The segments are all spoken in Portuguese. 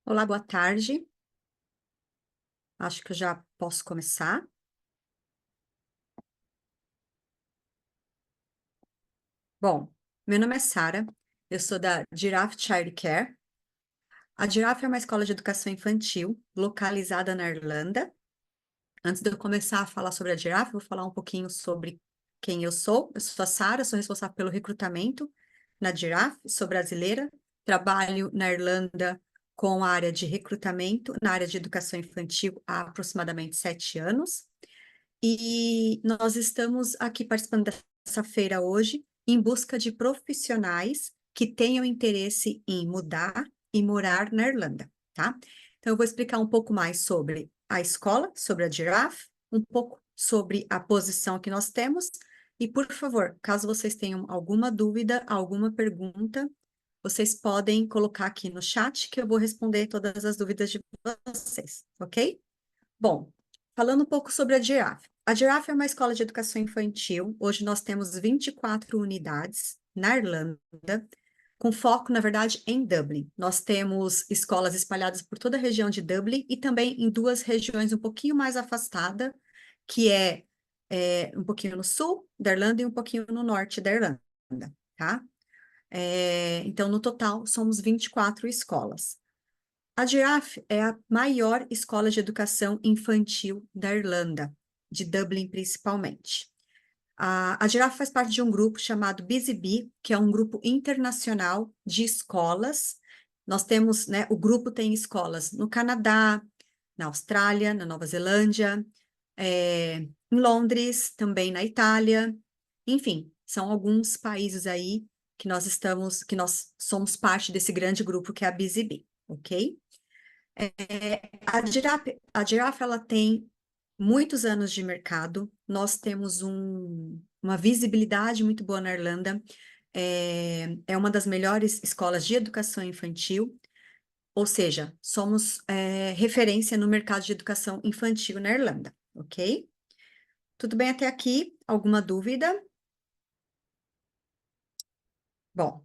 Olá, boa tarde. Acho que eu já posso começar. Bom, meu nome é Sara, eu sou da Giraffe Child Care. A Giraffe é uma escola de educação infantil localizada na Irlanda. Antes de eu começar a falar sobre a Giraffe, eu vou falar um pouquinho sobre quem eu sou. Eu sou a Sara, sou responsável pelo recrutamento na Giraffe, sou brasileira, trabalho na Irlanda com a área de recrutamento, na área de educação infantil há aproximadamente 7 anos. E nós estamos aqui participando dessa feira hoje em busca de profissionais que tenham interesse em mudar e morar na Irlanda, tá? Então, eu vou explicar um pouco mais sobre a escola, sobre a Giraffe, um pouco sobre a posição que nós temos. E, por favor, caso vocês tenham alguma dúvida, alguma pergunta, vocês podem colocar aqui no chat que eu vou responder todas as dúvidas de vocês, ok? Bom, falando um pouco sobre a Giraffe. A Giraffe é uma escola de educação infantil. Hoje nós temos 24 unidades na Irlanda, com foco, na verdade, em Dublin. Nós temos escolas espalhadas por toda a região de Dublin e também em duas regiões um pouquinho mais afastadas, que é um pouquinho no sul da Irlanda e um pouquinho no norte da Irlanda, tá? Então, no total, somos 24 escolas. A Giraffe é a maior escola de educação infantil da Irlanda, de Dublin principalmente. A Giraffe faz parte de um grupo chamado Busy Bee, que é um grupo internacional de escolas. Nós temos, né, o grupo tem escolas no Canadá, na Austrália, na Nova Zelândia, em Londres, também na Itália. Enfim, são alguns países aí que nós somos parte desse grande grupo que é a Busy Bee, ok? A Giraffe, ela tem muitos anos de mercado, nós temos uma visibilidade muito boa na Irlanda, é uma das melhores escolas de educação infantil, ou seja, somos referência no mercado de educação infantil na Irlanda, ok? Tudo bem até aqui? Alguma dúvida? Bom,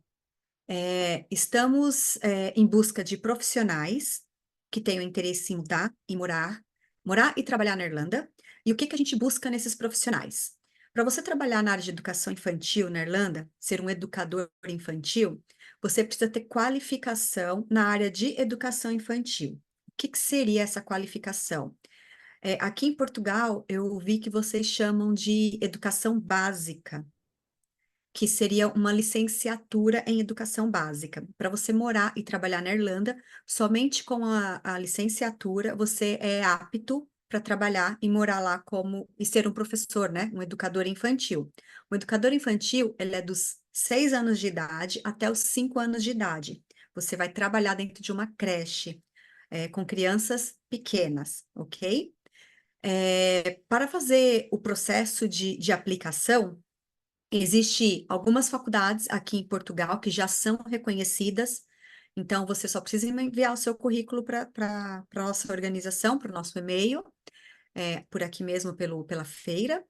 estamos em busca de profissionais que tenham interesse em mudar e morar e trabalhar na Irlanda. E o que que a gente busca nesses profissionais? Para você trabalhar na área de educação infantil na Irlanda, ser um educador infantil, você precisa ter qualificação na área de educação infantil. O que que seria essa qualificação? Aqui em Portugal, eu vi que vocês chamam de educação básica, que seria uma licenciatura em educação básica. Para você morar e trabalhar na Irlanda, somente com a licenciatura você é apto para trabalhar e morar lá como e ser um professor, né? Um educador infantil. O educador infantil, ele é dos 6 anos de idade até os 5 anos de idade. Você vai trabalhar dentro de uma creche, com crianças pequenas, ok? Para fazer o processo de aplicação, existe algumas faculdades aqui em Portugal que já são reconhecidas, então você só precisa enviar o seu currículo para a nossa organização, para o nosso e-mail, por aqui mesmo pela feira.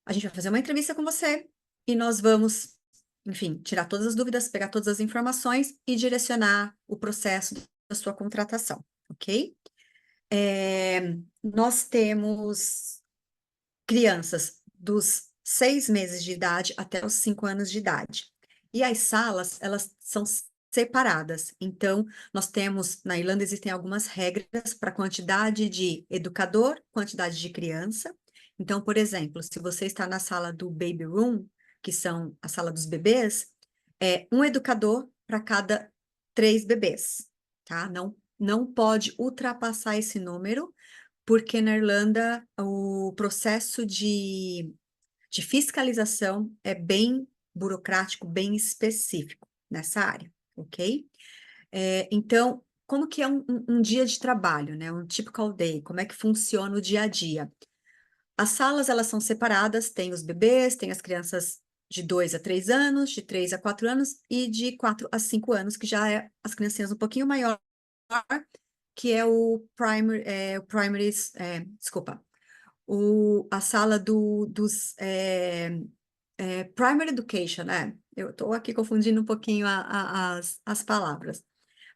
A gente vai fazer uma entrevista com você e nós vamos, enfim, tirar todas as dúvidas, pegar todas as informações e direcionar o processo da sua contratação, ok? Nós temos crianças dos 6 meses de idade até os 5 anos de idade. E as salas, elas são separadas. Então, nós temos, na Irlanda existem algumas regras para quantidade de educador, quantidade de criança. Então, por exemplo, se você está na sala do baby room, que são a sala dos bebês, é um educador para cada 3 bebês, tá? Não pode ultrapassar esse número, porque na Irlanda o processo de fiscalização é bem burocrático, bem específico nessa área, ok? Então, como que é um dia de trabalho, né? Um typical day, como é que funciona o dia a dia? As salas, elas são separadas, tem os bebês, tem as crianças de 2 a 3 anos, de 3 a 4 anos e de 4 a 5 anos, que já é as criancinhas um pouquinho maior, que é desculpa, a sala dos Primary Education, né? Eu estou aqui confundindo um pouquinho as palavras.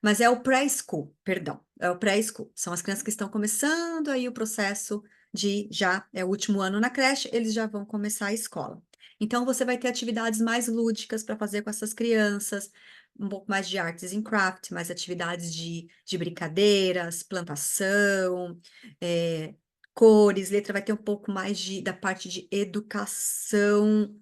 Mas é o pré-school, perdão, é o pré-school. São as crianças que estão começando aí o processo de já é o último ano na creche, eles já vão começar a escola. Então você vai ter atividades mais lúdicas para fazer com essas crianças, um pouco mais de artes em craft, mais atividades de brincadeiras, plantação, é, cores, letra, vai ter um pouco mais da parte de educação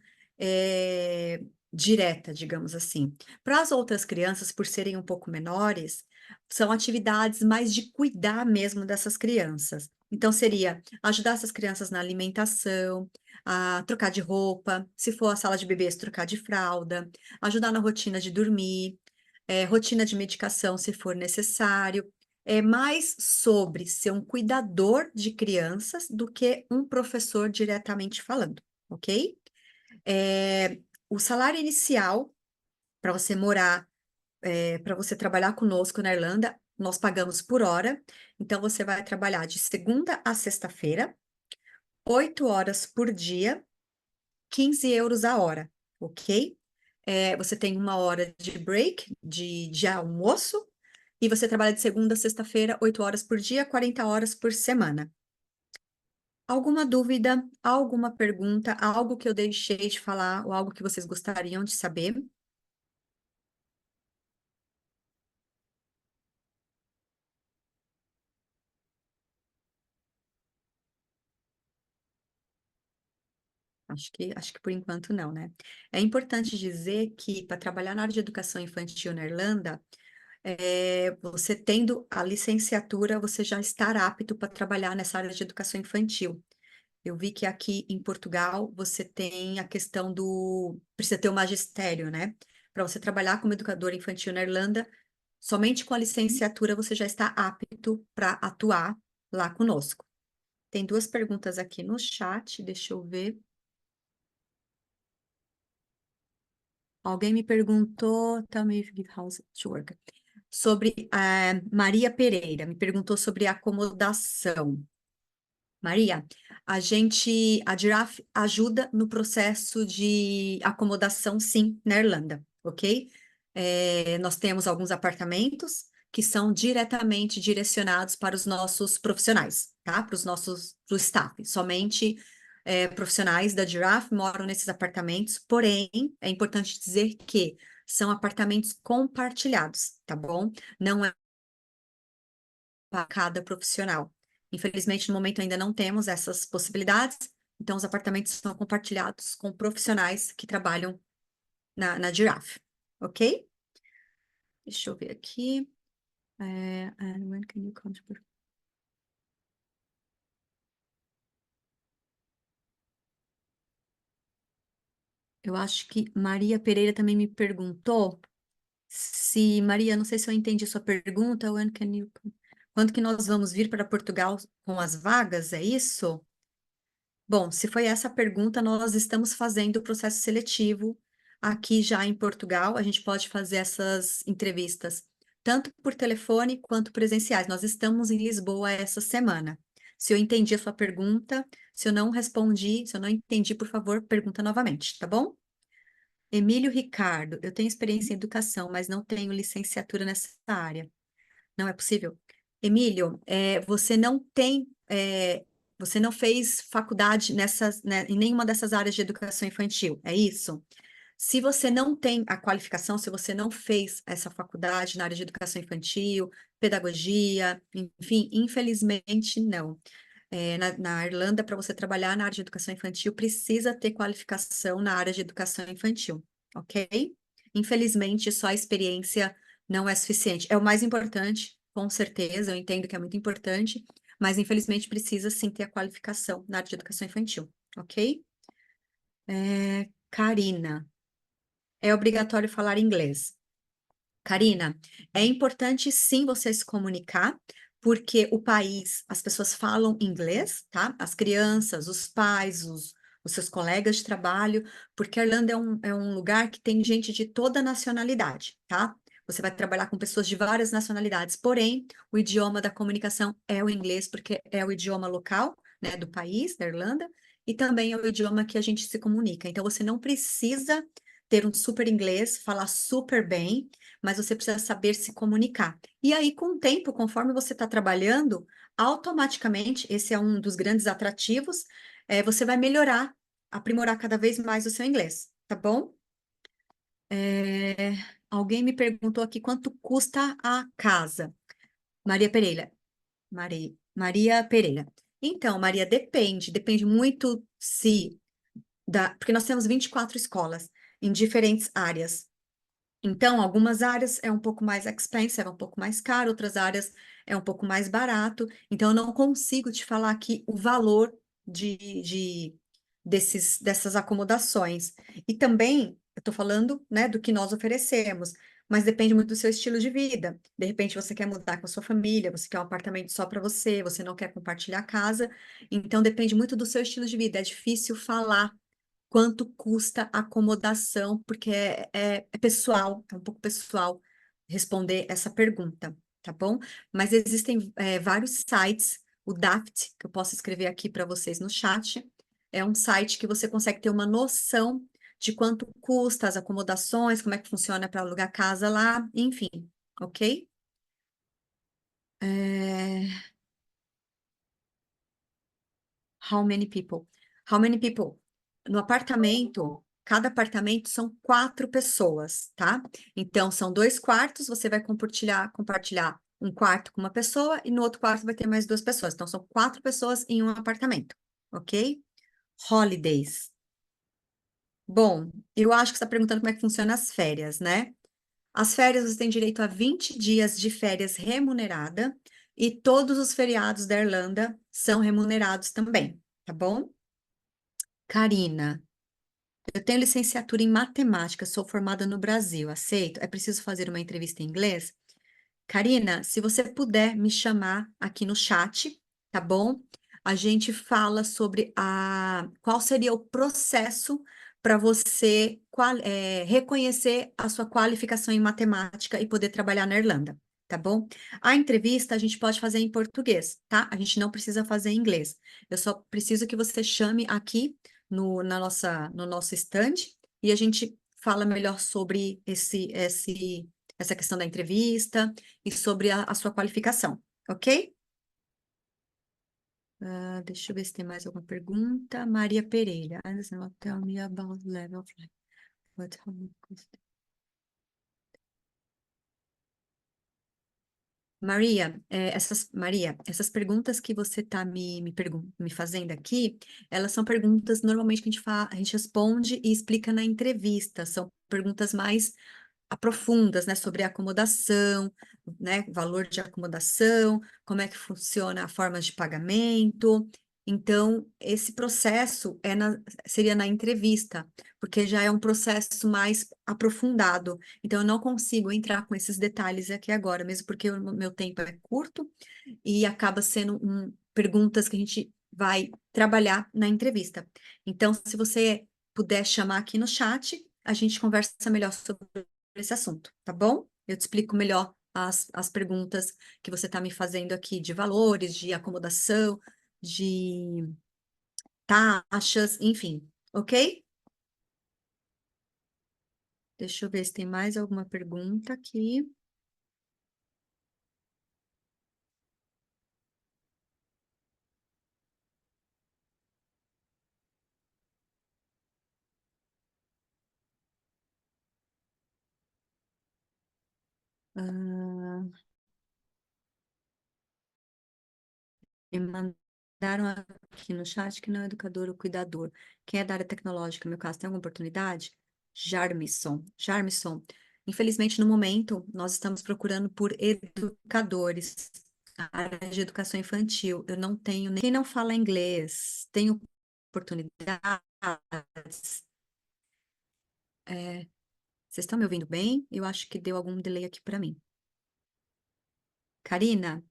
direta, digamos assim. Para as outras crianças, por serem um pouco menores, são atividades mais de cuidar mesmo dessas crianças. Então, seria ajudar essas crianças na alimentação, a trocar de roupa, se for a sala de bebês, trocar de fralda, ajudar na rotina de dormir, rotina de medicação, se for necessário. É mais sobre ser um cuidador de crianças do que um professor diretamente falando, ok? O salário inicial para você morar, para você trabalhar conosco na Irlanda, nós pagamos por hora. Então, você vai trabalhar de segunda a sexta-feira, 8 horas por dia, 15 euros a hora, ok? Você tem 1 hora de break, de almoço, e você trabalha de segunda a sexta-feira, 8 horas por dia, 40 horas por semana. Alguma dúvida, alguma pergunta, algo que eu deixei de falar, ou algo que vocês gostariam de saber? Acho que por enquanto não, né? É importante dizer que para trabalhar na área de educação infantil na Irlanda, você tendo a licenciatura, você já está apto para trabalhar nessa área de educação infantil. Eu vi que aqui em Portugal você tem a questão precisa ter o magistério, né? Para você trabalhar como educador infantil na Irlanda, somente com a licenciatura você já está apto para atuar lá conosco. Tem duas perguntas aqui no chat, deixa eu ver. Alguém me perguntou, tell me if you give house to work, sobre Maria Pereira, me perguntou sobre acomodação. Maria, a Giraffe ajuda no processo de acomodação, sim, na Irlanda, ok? Nós temos alguns apartamentos que são diretamente direcionados para os nossos profissionais, tá? Pro staff. Somente profissionais da Giraffe moram nesses apartamentos, porém, é importante dizer que são apartamentos compartilhados, tá bom? Não é para cada profissional. Infelizmente, no momento ainda não temos essas possibilidades, então os apartamentos são compartilhados com profissionais que trabalham na Giraffe, ok? Deixa eu ver aqui. And when can you come to... Eu acho que Maria Pereira também me perguntou se, Maria, não sei se eu entendi sua pergunta, when can you... Quando que nós vamos vir para Portugal com as vagas, é isso? Bom, se foi essa a pergunta, nós estamos fazendo o processo seletivo aqui já em Portugal. A gente pode fazer essas entrevistas tanto por telefone quanto presenciais. Nós estamos em Lisboa essa semana. Se eu entendi a sua pergunta, se eu não respondi, se eu não entendi, por favor, pergunta novamente, tá bom? Emílio Ricardo, eu tenho experiência em educação, mas não tenho licenciatura nessa área. Não é possível? Emílio, você não fez faculdade em nenhuma dessas áreas de educação infantil, é isso? Se você não tem a qualificação, se você não fez essa faculdade na área de educação infantil, pedagogia, enfim, infelizmente não. Na Irlanda, para você trabalhar na área de educação infantil, precisa ter qualificação na área de educação infantil, ok? Infelizmente, só a experiência não é suficiente. É o mais importante, com certeza, eu entendo que é muito importante, mas infelizmente precisa sim ter a qualificação na área de educação infantil, ok? Karina, é obrigatório falar inglês. Karina, é importante sim você se comunicar, porque o país, as pessoas falam inglês, tá? As crianças, os pais, os seus colegas de trabalho, porque a Irlanda é um lugar que tem gente de toda nacionalidade, tá? Você vai trabalhar com pessoas de várias nacionalidades, porém, o idioma da comunicação é o inglês, porque é o idioma local, né, do país, da Irlanda, e também é o idioma que a gente se comunica. Então, você não precisa ter um super inglês, falar super bem, mas você precisa saber se comunicar. E aí, com o tempo, conforme você está trabalhando, automaticamente, esse é um dos grandes atrativos, você vai melhorar, aprimorar cada vez mais o seu inglês, tá bom? É, alguém me perguntou aqui quanto custa a casa. Maria Pereira. Maria Pereira. Então, Maria, depende muito se porque nós temos 24 escolas em diferentes áreas. Então, algumas áreas é um pouco mais expensive, é um pouco mais caro, outras áreas é um pouco mais barato. Então, eu não consigo te falar aqui o valor dessas acomodações. E também, eu estou falando, né, do que nós oferecemos, mas depende muito do seu estilo de vida. De repente, você quer mudar com a sua família, você quer um apartamento só para você, você não quer compartilhar a casa. Então, depende muito do seu estilo de vida. É difícil falar quanto custa a acomodação, porque é pessoal, é um pouco pessoal responder essa pergunta, tá bom? Mas existem vários sites, o Daft, que eu posso escrever aqui para vocês no chat, é um site que você consegue ter uma noção de quanto custa as acomodações, como é que funciona para alugar casa lá, enfim, ok? É, How many people? How many people? No apartamento, cada apartamento são 4 pessoas, tá? Então, são 2 quartos, você vai compartilhar um quarto com uma pessoa e no outro quarto vai ter mais 2 pessoas. Então, são 4 pessoas em um apartamento, ok? Holidays. Bom, eu acho que você está perguntando como é que funciona as férias, né? As férias, você tem direito a 20 dias de férias remunerada e todos os feriados da Irlanda são remunerados também, tá bom? Karina, eu tenho licenciatura em matemática, sou formada no Brasil, aceito? É preciso fazer uma entrevista em inglês? Karina, se você puder me chamar aqui no chat, tá bom? A gente fala sobre qual seria o processo para você reconhecer a sua qualificação em matemática e poder trabalhar na Irlanda, tá bom? A entrevista a gente pode fazer em português, tá? A gente não precisa fazer em inglês. Eu só preciso que você chame aqui no nosso stand e a gente fala melhor sobre essa questão da entrevista e sobre a sua qualificação, ok? Deixa eu ver se tem mais alguma pergunta. Maria Pereira. Tell me about level of life. How much Maria, essas perguntas que você está me fazendo aqui, elas são perguntas normalmente que a gente responde e explica na entrevista. São perguntas mais aprofundas, né, sobre acomodação, né, valor de acomodação, como é que funciona a forma de pagamento. Então, esse processo seria na entrevista, porque já é um processo mais aprofundado. Então, eu não consigo entrar com esses detalhes aqui agora, mesmo porque o meu tempo é curto e acaba sendo perguntas que a gente vai trabalhar na entrevista. Então, se você puder chamar aqui no chat, a gente conversa melhor sobre esse assunto, tá bom? Eu te explico melhor as perguntas que você está me fazendo aqui de valores, de acomodação, de taxas, enfim, ok? Deixa eu ver se tem mais alguma pergunta aqui. Ah, me mandaram aqui no chat que não é educador ou cuidador. Quem é da área tecnológica, no meu caso, tem alguma oportunidade? Jarmisson. Infelizmente, no momento, nós estamos procurando por educadores, a área de educação infantil. Eu não tenho nem quem não fala inglês, tenho oportunidades. É, vocês estão me ouvindo bem? Eu acho que deu algum delay aqui para mim. Karina,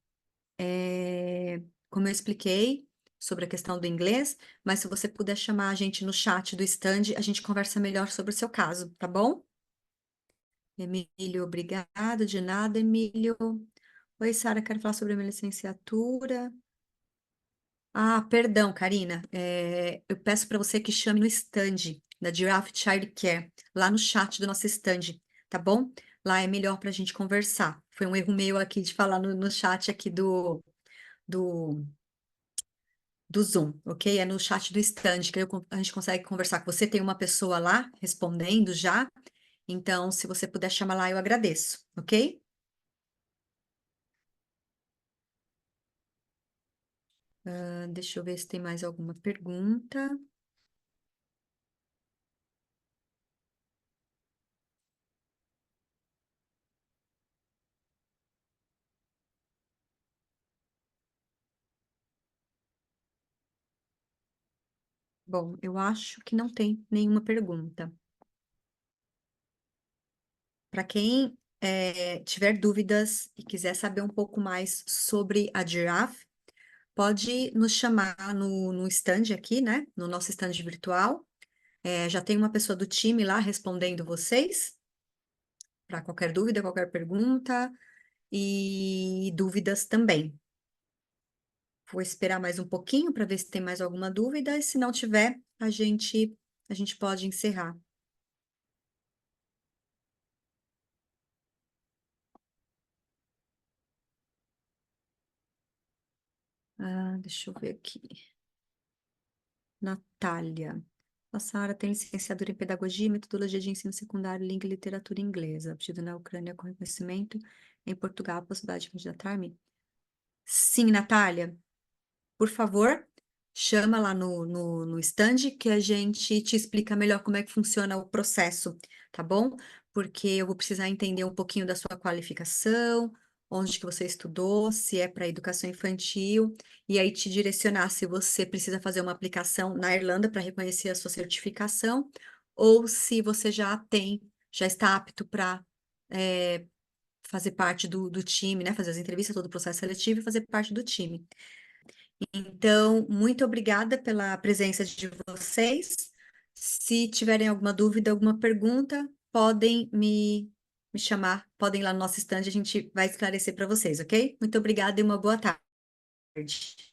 como eu expliquei sobre a questão do inglês, mas se você puder chamar a gente no chat do stand, a gente conversa melhor sobre o seu caso, tá bom? Emílio, obrigada. De nada, Emílio. Oi, Sara, quero falar sobre a minha licenciatura. Perdão, Karina. Eu peço para você que chame no stand. da Giraffe Child Care, lá no chat do nosso stand, tá bom? Lá é melhor para a gente conversar. Foi um erro meu aqui de falar no chat aqui do, do Zoom, ok? É no chat do stand que a gente consegue conversar com você. Tem uma pessoa lá respondendo já, então se você puder chamar lá, eu agradeço, ok? Deixa eu ver se tem mais alguma pergunta. Bom, eu acho que não tem nenhuma pergunta. Para quem tiver dúvidas e quiser saber um pouco mais sobre a Giraffe, pode nos chamar no stand aqui, né? No nosso stand virtual. Já tem uma pessoa do time lá respondendo vocês para qualquer dúvida, qualquer pergunta e dúvidas também. Vou esperar mais um pouquinho para ver se tem mais alguma dúvida e se não tiver, a gente pode encerrar. Deixa eu ver aqui. Natália. A Sara tem licenciatura em Pedagogia e Metodologia de Ensino Secundário, Língua e Literatura Inglesa, obtida na Ucrânia com reconhecimento em Portugal, a possibilidade de candidatar-me? Sim, Natália. Por favor, chama lá no stand que a gente te explica melhor como é que funciona o processo, tá bom? Porque eu vou precisar entender um pouquinho da sua qualificação, onde que você estudou, se é para educação infantil, e aí te direcionar se você precisa fazer uma aplicação na Irlanda para reconhecer a sua certificação, ou se você já está apto para fazer parte do time, né? Fazer as entrevistas, todo o processo seletivo e fazer parte do time. Então, muito obrigada pela presença de vocês. Se tiverem alguma dúvida, alguma pergunta, podem me chamar, podem ir lá no nosso stand, a gente vai esclarecer para vocês, ok? Muito obrigada e uma boa tarde.